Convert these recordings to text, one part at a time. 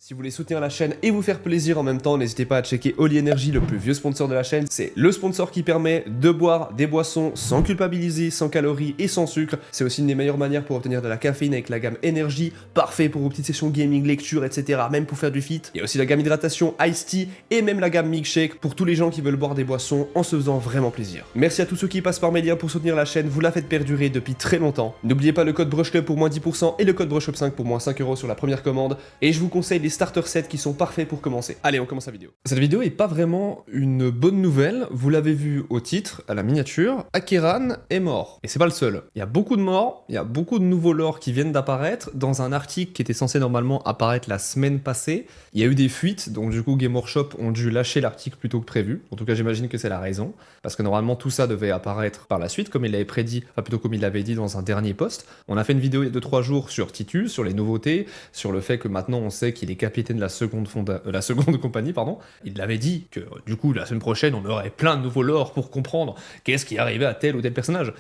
Si vous voulez soutenir la chaîne et vous faire plaisir en même temps, n'hésitez pas à checker Holy Energy, le plus vieux sponsor de la chaîne. C'est le sponsor qui permet de boire des boissons sans culpabiliser, sans calories et sans sucre. C'est aussi une des meilleures manières pour obtenir de la caféine avec la gamme Energy, parfait pour vos petites sessions gaming, lecture, etc. Même pour faire du fit. Il y a aussi la gamme hydratation Ice Tea et même la gamme Milkshake pour tous les gens qui veulent boire des boissons en se faisant vraiment plaisir. Merci à tous ceux qui passent par mes liens pour soutenir la chaîne, vous la faites perdurer depuis très longtemps. N'oubliez pas le code BrushClub pour moins 10% et le code BrushUp5 pour moins 5 € sur la première commande. Et je vous conseille les starter sets qui sont parfaits pour commencer. Allez, on commence la vidéo. Cette vidéo est pas vraiment une bonne nouvelle, vous l'avez vu au titre, à la miniature, Akeran est mort. Et c'est pas le seul. Il y a beaucoup de morts, il y a beaucoup de nouveaux lores qui viennent d'apparaître dans un article qui était censé normalement apparaître la semaine passée. Il y a eu des fuites, donc du coup Game Workshop ont dû lâcher l'article plus tôt que prévu. En tout cas, j'imagine que c'est la raison, parce que normalement tout ça devait apparaître par la suite, comme il l'avait prédit, enfin plutôt comme il l'avait dit dans un dernier post. On a fait une vidéo il y a 2-3 jours sur Titus, sur les nouveautés, sur le fait que maintenant on sait qu'il est capitaine de la seconde compagnie, pardon. Il avait dit que du coup la semaine prochaine on aurait plein de nouveaux lores pour comprendre qu'est-ce qui arrivait à tel ou tel personnage.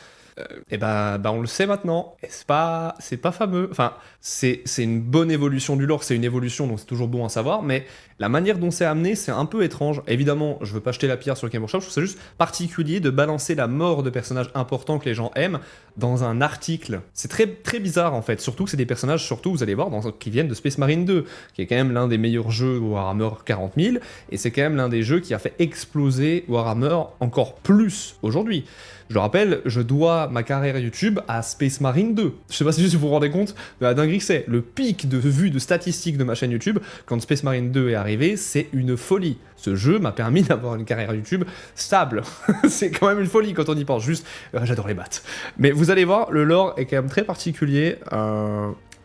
Et bah on le sait maintenant, et c'est pas fameux, enfin c'est une bonne évolution du lore, c'est une évolution donc c'est toujours bon à savoir, mais la manière dont c'est amené c'est un peu étrange. Évidemment je veux pas jeter la pierre sur le Game Workshop, je trouve ça juste particulier de balancer la mort de personnages importants que les gens aiment dans un article. C'est très très bizarre en fait, surtout que c'est des personnages, surtout vous allez voir, qui viennent de Space Marine 2, qui est quand même l'un des meilleurs jeux Warhammer 40 000, et c'est quand même l'un des jeux qui a fait exploser Warhammer encore plus aujourd'hui. Je le rappelle, je dois ma carrière YouTube à Space Marine 2. Je sais pas si vous vous rendez compte de la dinguerie que c'est. Le pic de vues de statistiques de ma chaîne YouTube, quand Space Marine 2 est arrivé, c'est une folie. Ce jeu m'a permis d'avoir une carrière YouTube stable. C'est quand même une folie quand on y pense. Juste, j'adore les maths. Mais vous allez voir, le lore est quand même très particulier.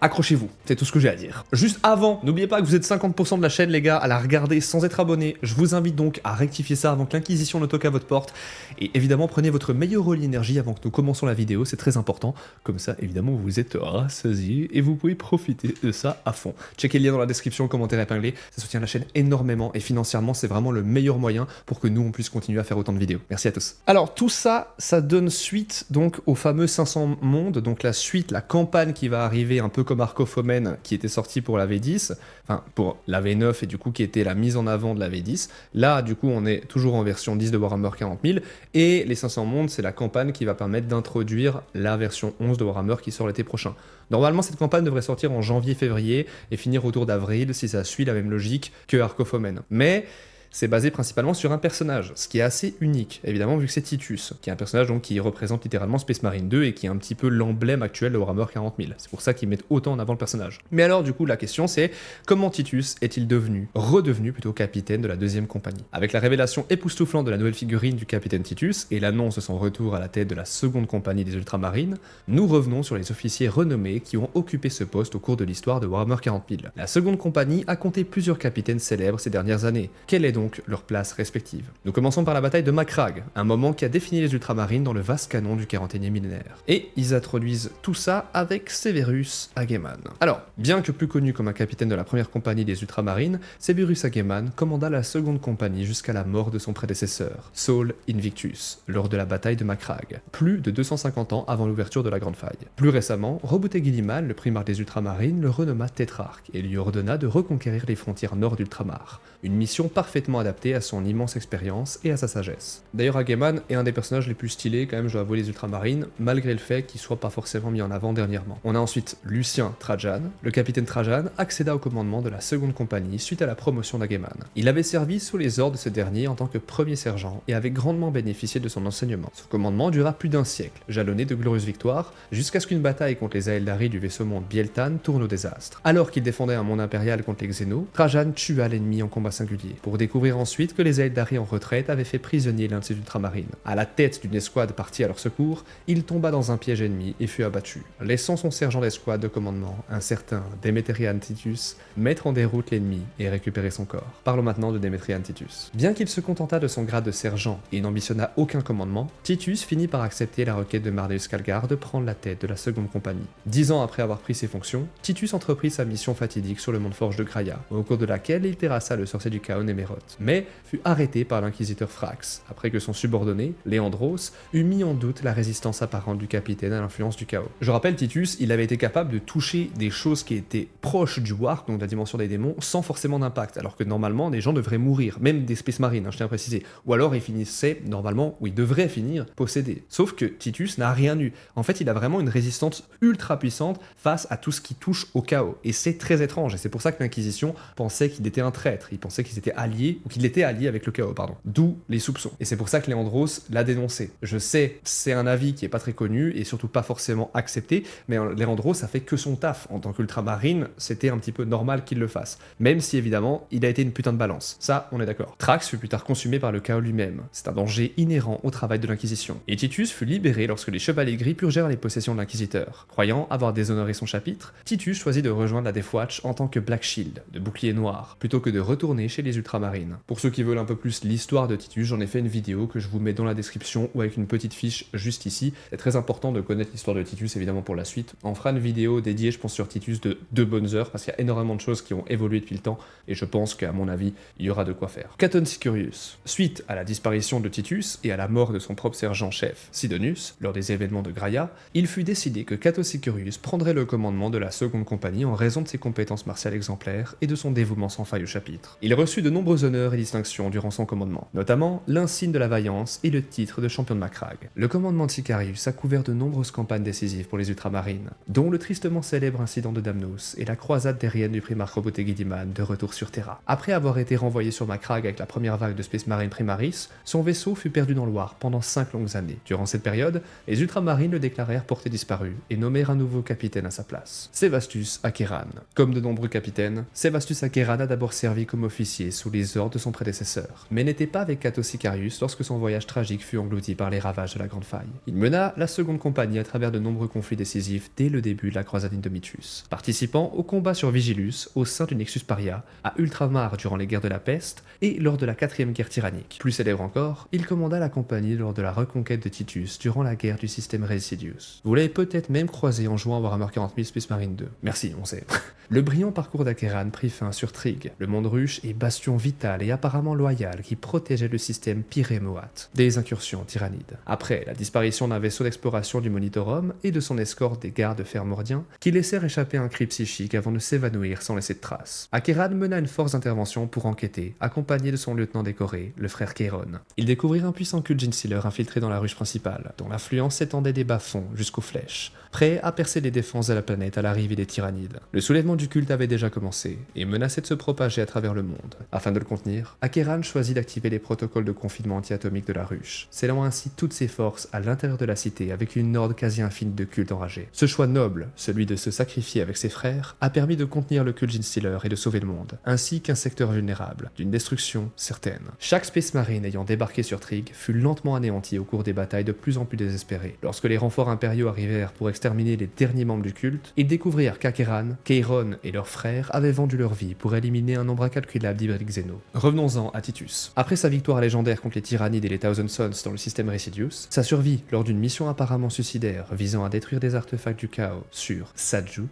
Accrochez-vous, c'est tout ce que j'ai à dire. Juste avant, n'oubliez pas que vous êtes 50% de la chaîne les gars à la regarder sans être abonné. Je vous invite donc à rectifier ça avant que l'Inquisition ne toque à votre porte. Et évidemment, prenez votre meilleure Holy Energy avant que nous commençons la vidéo, c'est très important. Comme ça, évidemment, vous êtes rassasiés et vous pouvez profiter de ça à fond. Checkez le lien dans la description, commentaire épinglé, ça soutient la chaîne énormément et financièrement, c'est vraiment le meilleur moyen pour que nous, on puisse continuer à faire autant de vidéos. Merci à tous. Alors, tout ça, ça donne suite donc au fameux 500 mondes, donc la suite, la campagne qui va arriver un peu comme Arc of Omen qui était sorti pour la V10, enfin pour la V9 et du coup qui était la mise en avant de la V10. Là du coup on est toujours en version 10 de Warhammer 40 000 et les 500 mondes c'est la campagne qui va permettre d'introduire la version 11 de Warhammer qui sort l'été prochain. Normalement cette campagne devrait sortir en janvier-février et finir autour d'avril si ça suit la même logique que Arc of Omen. Mais c'est basé principalement sur un personnage, ce qui est assez unique, évidemment, vu que c'est Titus, qui est un personnage donc, qui représente littéralement Space Marine 2 et qui est un petit peu l'emblème actuel de Warhammer 40 000. C'est pour ça qu'ils mettent autant en avant le personnage. Mais alors, du coup, la question c'est, comment Titus est-il redevenu plutôt capitaine de la deuxième compagnie? Avec la révélation époustouflante de la nouvelle figurine du capitaine Titus et l'annonce de son retour à la tête de la seconde compagnie des Ultramarines, nous revenons sur les officiers renommés qui ont occupé ce poste au cours de l'histoire de Warhammer 40 000. La seconde compagnie a compté plusieurs capitaines célèbres ces dernières années. Quelle est donc leur place respective? Nous commençons par la bataille de Macragge, un moment qui a défini les Ultramarines dans le vaste canon du 41e millénaire. Et ils introduisent tout ça avec Severus Hageman. Alors, bien que plus connu comme un capitaine de la première compagnie des Ultramarines, Severus Hageman commanda la seconde compagnie jusqu'à la mort de son prédécesseur, Saul Invictus, lors de la bataille de Macragge, plus de 250 ans avant l'ouverture de la Grande Faille. Plus récemment, Roboute Guilliman, le primarque des Ultramarines, le renomma tétrarque et lui ordonna de reconquérir les frontières nord d'Ultramar. Une mission parfaitement adapté à son immense expérience et à sa sagesse. D'ailleurs, Hageman est un des personnages les plus stylés, quand même, je dois avouer, les Ultramarines, malgré le fait qu'il soit pas forcément mis en avant dernièrement. On a ensuite Lucien Trajan. Le capitaine Trajan accéda au commandement de la seconde compagnie suite à la promotion d'Hageman. Il avait servi sous les ordres de ce dernier en tant que premier sergent et avait grandement bénéficié de son enseignement. Son commandement dura plus d'un siècle, jalonné de glorieuses victoires, jusqu'à ce qu'une bataille contre les Aeldari du vaisseau monde Bieltan tourne au désastre. Alors qu'il défendait un monde impérial contre les Xénos, Trajan tua l'ennemi en combat singulier, pour découvrir ensuite que les Aeldari en retraite avaient fait prisonnier l'un de ses ultramarines. À la tête d'une escouade partie à leur secours, il tomba dans un piège ennemi et fut abattu, laissant son sergent d'escouade de commandement, un certain Demetrian Titus, mettre en déroute l'ennemi et récupérer son corps. Parlons maintenant de Demetrian Titus. Bien qu'il se contentât de son grade de sergent et n'ambitionna aucun commandement, Titus finit par accepter la requête de Marneus Calgar de prendre la tête de la seconde compagnie. 10 ans après avoir pris ses fonctions, Titus entreprit sa mission fatidique sur le mont Forge de Graia, au cours de laquelle il terrassa le sorcier du chaos Néméroth. Note, mais fut arrêté par l'inquisiteur Phrax, après que son subordonné, Léandros, eut mis en doute la résistance apparente du capitaine à l'influence du chaos. Je rappelle, Titus, il avait été capable de toucher des choses qui étaient proches du Warp, donc de la dimension des démons, sans forcément d'impact, alors que normalement, des gens devraient mourir, même des Space Marines, je tiens à préciser, ou alors ils finissaient, normalement, ou ils devraient finir, possédés. Sauf que Titus n'a rien eu. En fait, il a vraiment une résistance ultra puissante face à tout ce qui touche au chaos, et c'est très étrange, et c'est pour ça que l'Inquisition pensait qu'il était un traître, il pensait qu'ils étaient alliés, ou qu'il était allié avec le chaos, pardon. D'où les soupçons. Et c'est pour ça que Léandros l'a dénoncé. Je sais, c'est un avis qui est pas très connu, et surtout pas forcément accepté, mais Léandros, ça fait que son taf. En tant qu'ultramarine, c'était un petit peu normal qu'il le fasse. Même si, évidemment, il a été une putain de balance. Ça, on est d'accord. Thrax fut plus tard consumé par le chaos lui-même. C'est un danger inhérent au travail de l'Inquisition. Et Titus fut libéré lorsque les Chevaliers Gris purgèrent les possessions de l'Inquisiteur. Croyant avoir déshonoré son chapitre, Titus choisit de rejoindre la Death Watch en tant que Black Shield, de bouclier noir, plutôt que de retourner chez les Ultramarines. Pour ceux qui veulent un peu plus l'histoire de Titus, j'en ai fait une vidéo que je vous mets dans la description ou avec une petite fiche juste ici. C'est très important de connaître l'histoire de Titus, évidemment, pour la suite. On fera une vidéo dédiée, je pense, sur Titus de 2 bonnes heures, parce qu'il y a énormément de choses qui ont évolué depuis le temps, et je pense qu'à mon avis, il y aura de quoi faire. Caton Sicurius. Suite à la disparition de Titus et à la mort de son propre sergent-chef, Sidonius, lors des événements de Graia, il fut décidé que Caton Sicurius prendrait le commandement de la seconde compagnie en raison de ses compétences martiales exemplaires et de son dévouement sans faille au chapitre. Il reçut de nombreux honneurs et distinctions durant son commandement, notamment l'insigne de la vaillance et le titre de champion de Macragge. Le commandement de Sicarius a couvert de nombreuses campagnes décisives pour les Ultramarines, dont le tristement célèbre incident de Damnos et la croisade terrienne du primarque Roboté Guilliman de retour sur Terra. Après avoir été renvoyé sur Macragge avec la première vague de Space Marine Primaris, son vaisseau fut perdu dans le Warp pendant 5 longues années. Durant cette période, les Ultramarines le déclarèrent porté disparu et nommèrent un nouveau capitaine à sa place, Sevastus Acheran. Comme de nombreux capitaines, Sevastus Acheran a d'abord servi comme officier sous les ordres de son prédécesseur, mais n'était pas avec Cato Sicarius lorsque son voyage tragique fut englouti par les ravages de la Grande Faille. Il mena la seconde compagnie à travers de nombreux conflits décisifs dès le début de la croisade Indomitus, participant au combat sur Vigilus au sein du Nexus Paria, à Ultramar durant les guerres de la peste et lors de la 4e guerre tyrannique. Plus célèbre encore, il commanda la compagnie lors de la reconquête de Titus durant la guerre du système Residius. Vous l'avez peut-être même croisé en jouant à Warhammer 40 000 Space Marine 2. Merci, on sait. Le brillant parcours d'Acheran prit fin sur Trig, le monde ruche et bastion vital et apparemment loyal qui protégeait le système Pyrémoat des incursions tyrannides. Après la disparition d'un vaisseau d'exploration du Monitorum et de son escorte des gardes fermordiens, qui laissèrent échapper un cri psychique avant de s'évanouir sans laisser de traces, Acheran mena une force d'intervention pour enquêter, accompagné de son lieutenant décoré, le frère Kairon. Ils découvrirent un puissant culte Gensealer infiltré dans la ruche principale, dont l'influence s'étendait des bas-fonds jusqu'aux flèches, prêt à percer les défenses de la planète à l'arrivée des tyrannides. Le soulèvement du culte avait déjà commencé, et menaçait de se propager à travers le monde. Afin de le contenir, Acheran choisit d'activer les protocoles de confinement anti-atomique de la ruche, scellant ainsi toutes ses forces à l'intérieur de la cité avec une horde quasi infinie de cultes enragés. Ce choix noble, celui de se sacrifier avec ses frères, a permis de contenir le culte Gensealer et de sauver le monde, ainsi qu'un secteur vulnérable, d'une destruction certaine. Chaque Space Marine ayant débarqué sur Trig fut lentement anéanti au cours des batailles de plus en plus désespérées. Lorsque les renforts impériaux arrivèrent pour exterminer les derniers membres du culte, ils découvrirent qu'Acheran, Kairon et leurs frères avaient vendu leur vie pour éliminer un nombre incalculable d'hybrides Xeno. Revenons-en à Titus. Après sa victoire légendaire contre les Tyrannides et les Thousand Sons dans le système Residius, sa survie lors d'une mission apparemment suicidaire visant à détruire des artefacts du chaos sur Sadju,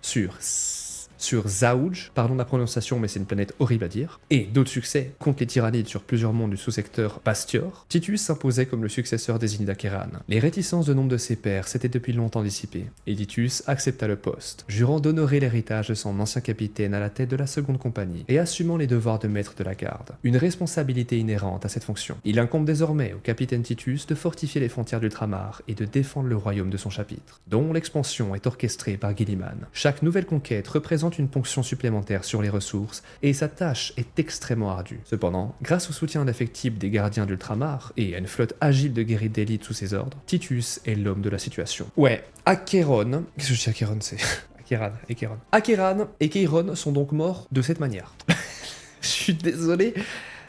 sur Zaouj, pardon de la prononciation mais c'est une planète horrible à dire, et d'autres succès contre les tyrannides sur plusieurs mondes du sous-secteur Bastior, Titus s'imposait comme le successeur désigné d'Acheran. Les réticences de nombre de ses pairs s'étaient depuis longtemps dissipées, et Titus accepta le poste, jurant d'honorer l'héritage de son ancien capitaine à la tête de la seconde compagnie, et assumant les devoirs de maître de la garde. Une responsabilité inhérente à cette fonction. Il incombe désormais au capitaine Titus de fortifier les frontières d'Ultramar et de défendre le royaume de son chapitre, dont l'expansion est orchestrée par Guilliman. Chaque nouvelle conquête représente une ponction supplémentaire sur les ressources, et sa tâche est extrêmement ardue. Cependant, grâce au soutien indéfectible des gardiens d'Ultramar et à une flotte agile de guerriers d'élite sous ses ordres, Titus est l'homme de la situation. Ouais, Acheron... Qu'est-ce que je dis Acheron, c'est... Acheran et Kairon sont donc morts de cette manière. Je suis désolé,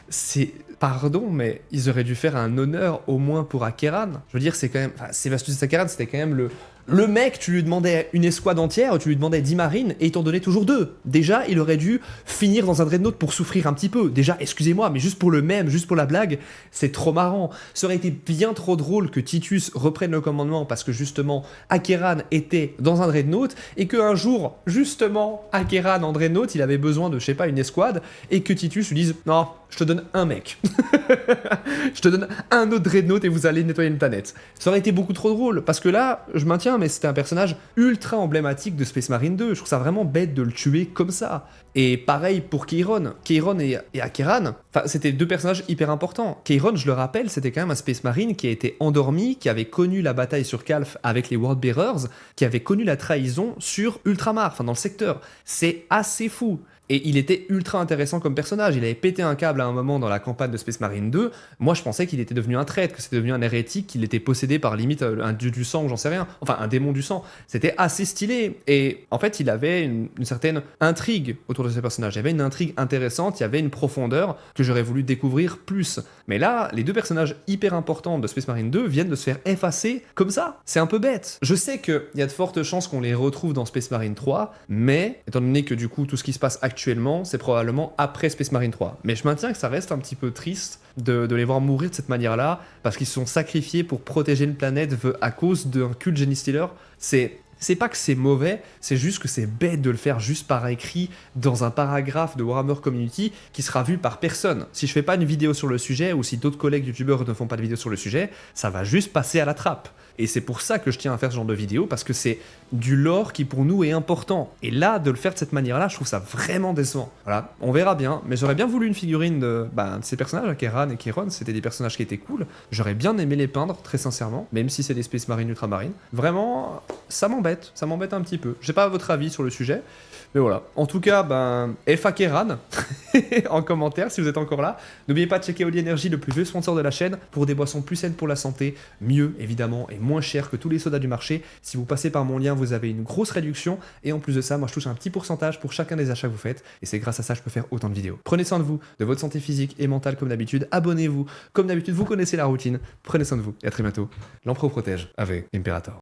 c'est... Pardon, mais ils auraient dû faire un honneur au moins pour Acheran. Je veux dire, c'est quand même... Enfin, Sevastus Acheran, c'était quand même le mec, tu lui demandais une escouade entière, tu lui demandais 10 marines, et il t'en donnait toujours 2. Déjà, il aurait dû finir dans un dreadnought pour souffrir un petit peu. Déjà, excusez-moi, mais juste pour le mème, juste pour la blague, c'est trop marrant. Ça aurait été bien trop drôle que Titus reprenne le commandement parce que justement, Acheran était dans un dreadnought, et qu'un jour, justement, Acheran en dreadnought, il avait besoin de, je sais pas, une escouade, et que Titus lui dise « Non, je te donne un mec. Je te donne un autre Dreadnought et vous allez nettoyer une planète. Ça aurait été beaucoup trop drôle, parce que là, je maintiens, mais c'était un personnage ultra emblématique de Space Marine 2. Je trouve ça vraiment bête de le tuer comme ça. Et pareil pour Kairon. Kairon et Akeran, enfin, c'était deux personnages hyper importants. Kairon, je le rappelle, c'était quand même un Space Marine qui a été endormi, qui avait connu la bataille sur Calf avec les World Bearers, qui avait connu la trahison sur Ultramar, enfin dans le secteur. C'est assez fou. Et il était ultra intéressant comme personnage. Il avait pété un câble à un moment dans la campagne de Space Marine 2. Moi, je pensais qu'il était devenu un traître, que c'était devenu un hérétique, qu'il était possédé par limite un dieu du sang ou j'en sais rien. Enfin, un démon du sang. C'était assez stylé. Et en fait, il avait une certaine intrigue autour de ce personnage. Il y avait une intrigue intéressante, il y avait une profondeur que j'aurais voulu découvrir plus. Mais là, les deux personnages hyper importants de Space Marine 2 viennent de se faire effacer comme ça. C'est un peu bête. Je sais qu'il y a de fortes chances qu'on les retrouve dans Space Marine 3, mais étant donné que du coup, tout ce qui se passe actuellement, c'est probablement après Space Marine 3. Mais je maintiens que ça reste un petit peu triste de les voir mourir de cette manière-là, parce qu'ils se sont sacrifiés pour protéger une planète à cause d'un culte Genestealer. C'est pas que c'est mauvais, c'est juste que c'est bête de le faire juste par écrit dans un paragraphe de Warhammer Community qui sera vu par personne. Si je fais pas une vidéo sur le sujet, ou si d'autres collègues youtubeurs ne font pas de vidéo sur le sujet, ça va juste passer à la trappe. Et c'est pour ça que je tiens à faire ce genre de vidéo, parce que c'est du lore qui pour nous est important. Et là, de le faire de cette manière-là, je trouve ça vraiment décevant. Voilà, on verra bien, mais j'aurais bien voulu une figurine de ces personnages, Akeran et Kairon, c'était des personnages qui étaient cool. J'aurais bien aimé les peindre, très sincèrement, même si c'est des Space Marine Ultramarines. Vraiment, ça m'embête un petit peu. Je sais pas votre avis sur le sujet, mais voilà. En tout cas, F Akeran en commentaire si vous êtes encore là. N'oubliez pas de checker Holy Energy, le plus vieux sponsor de la chaîne, pour des boissons plus saines pour la santé, mieux évidemment et moins cher que tous les sodas du marché. Si vous passez par mon lien, vous avez une grosse réduction, et en plus de ça, moi je touche un petit pourcentage pour chacun des achats que vous faites, et c'est grâce à ça que je peux faire autant de vidéos. Prenez soin de vous, de votre santé physique et mentale comme d'habitude. Abonnez-vous, comme d'habitude, vous connaissez la routine. Prenez soin de vous et à très bientôt. L'Empereur protège avec Imperator.